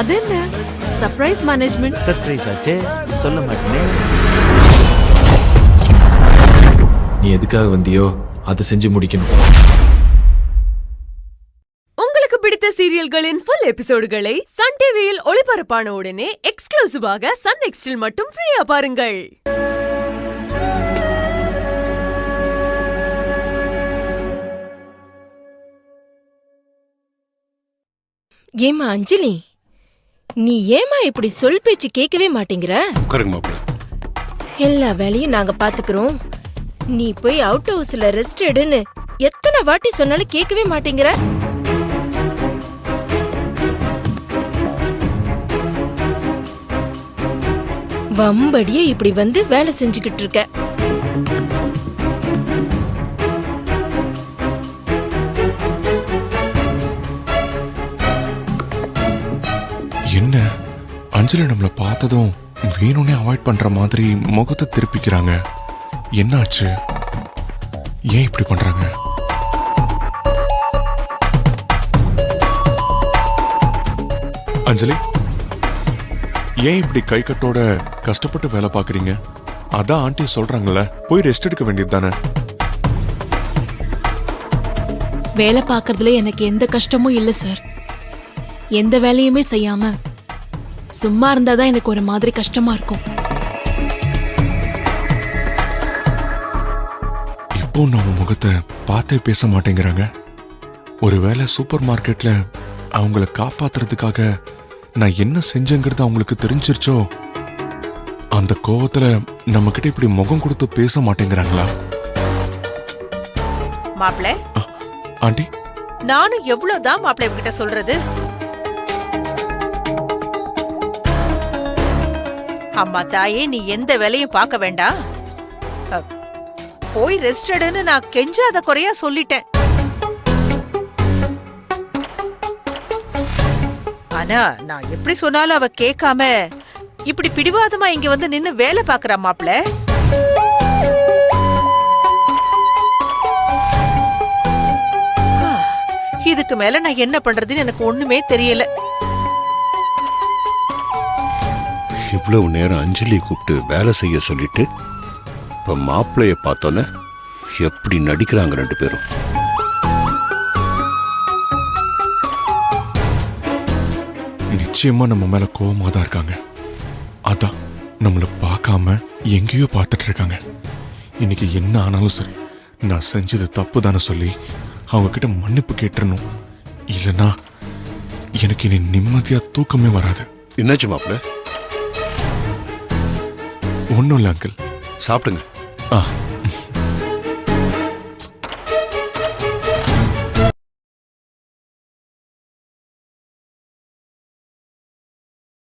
அது என்ன surprise management? Surprise ஆச்சே, சொல்ல மாட்டேனே. நீ எதுக்காக வந்தியோ அதை செஞ்சு முடிக்கணும். உங்களுக்கு பிடித்த சீரியல்களின் ஃபுல் எபிசோடுகளை சன் டிவியில் ஒளிபரப்பான உடனே எக்ஸ்க்ளூசிவாக சன் நெக்ஸ்டில் மட்டும் ஃப்ரீயா பாருங்கள். ஏமா அஞ்சலி, நீ ஏமா இப்படி சொல் பேச்சு கேட்கவே மாட்டேங்கிற? உட்காருங்க மாப்பிள்ள. எல்லா வேலையும் நாங்க பாத்துக்கிறோம். நீ போய் அவுட் ஹவுஸ்ல ரெஸ்ட் எடுன்னு எத்தனை வாட்டி சொன்னாலும் கேட்கவே மாட்டேங்கிற. வம்படியே இப்படி வந்து வேலை செஞ்சுக்கிட்டு இருக்க. என்ன அஞ்சலி நம்மள பார்த்ததும் வேணும்னே அவாய்ட் பண்ற மாதிரி முகத்தை திருப்பிக்கிறாங்க. என்னாச்சு? ஏன் இப்படி பண்றாங்க? அஞ்சலி, ஏன் இப்படி கை கட்டோட கஷ்டப்பட்டு வேலை பாக்குறீங்க? அதான் ஆண்டி சொல்றாங்கல்ல, போய் ரெஸ்ட் எடுக்க வேண்டியது தானே. வேலை பார்க்கறதுல எனக்கு எந்த கஷ்டமும் இல்ல சார். எந்த வேலையுமே செய்யாம சும்மா இருந்தாதான் எனக்கு ஒரு மாதிரி கஷ்டமா இருக்கும். இப்போ நம்ம முகத்தை பார்த்தே பேச மாட்டேங்கிறாங்க. ஒருவேளை சூப்பர் மார்க்கெட்ல அவங்கள காப்பாத்துறதுக்காக நான் என்ன செஞ்சேங்கிறது அவங்களுக்கு தெரிஞ்சிருச்சோ? அந்த கோவத்துல நம்ம கிட்ட இப்படி முகம் கொடுத்து பேச மாட்டேங்கிறாங்களா? மாப்ள, ஆண்டி, நானும் எவ்வளவுதான் மாப்ள இவகிட்ட சொல்றது? அம்மா தாயே, நீ எந்த வேலையும் பார்க்க வேண்டாம், போய் ரெஸ்ட் எடுன்னு நான் கெஞ்சாத குறையா சொல்லிட்டேன். ஆனா நான் எப்படி சொன்னாலும் அவ கேட்காம இப்படி பிடிவாதமா இங்க வந்து நின்னு வேலை பாக்குறா மாப்ள. இதுக்கு மேல நான் என்ன பண்றதுன்னு எனக்கு ஒண்ணுமே தெரியல. இவ்வளவு நேரம் அஞ்சலியை கூப்பிட்டு வேலை செய்ய சொல்லிட்டு இப்ப மாப்பிள்ளைய பார்த்தோன்னே எப்படி நடிக்கிறாங்க ரெண்டு பேரும். நிச்சயமா நம்ம மேல கோவமா தான் இருக்காங்க. அதான் நம்மள பார்க்காம எங்கேயோ பார்த்துட்டு இருக்காங்க. இன்னைக்கு என்ன ஆனாலும் சரி, நான் செஞ்சது தப்பு தானே சொல்லி அவங்க கிட்ட மன்னிப்பு கேட்டுறணும். இல்லைன்னா எனக்கு இனி நிம்மதியா தூக்கமே வராது. என்னாச்சு மாப்பிள்ள? ஒன்னும் இல்லை அங்கிள். சாப்பிடுங்க.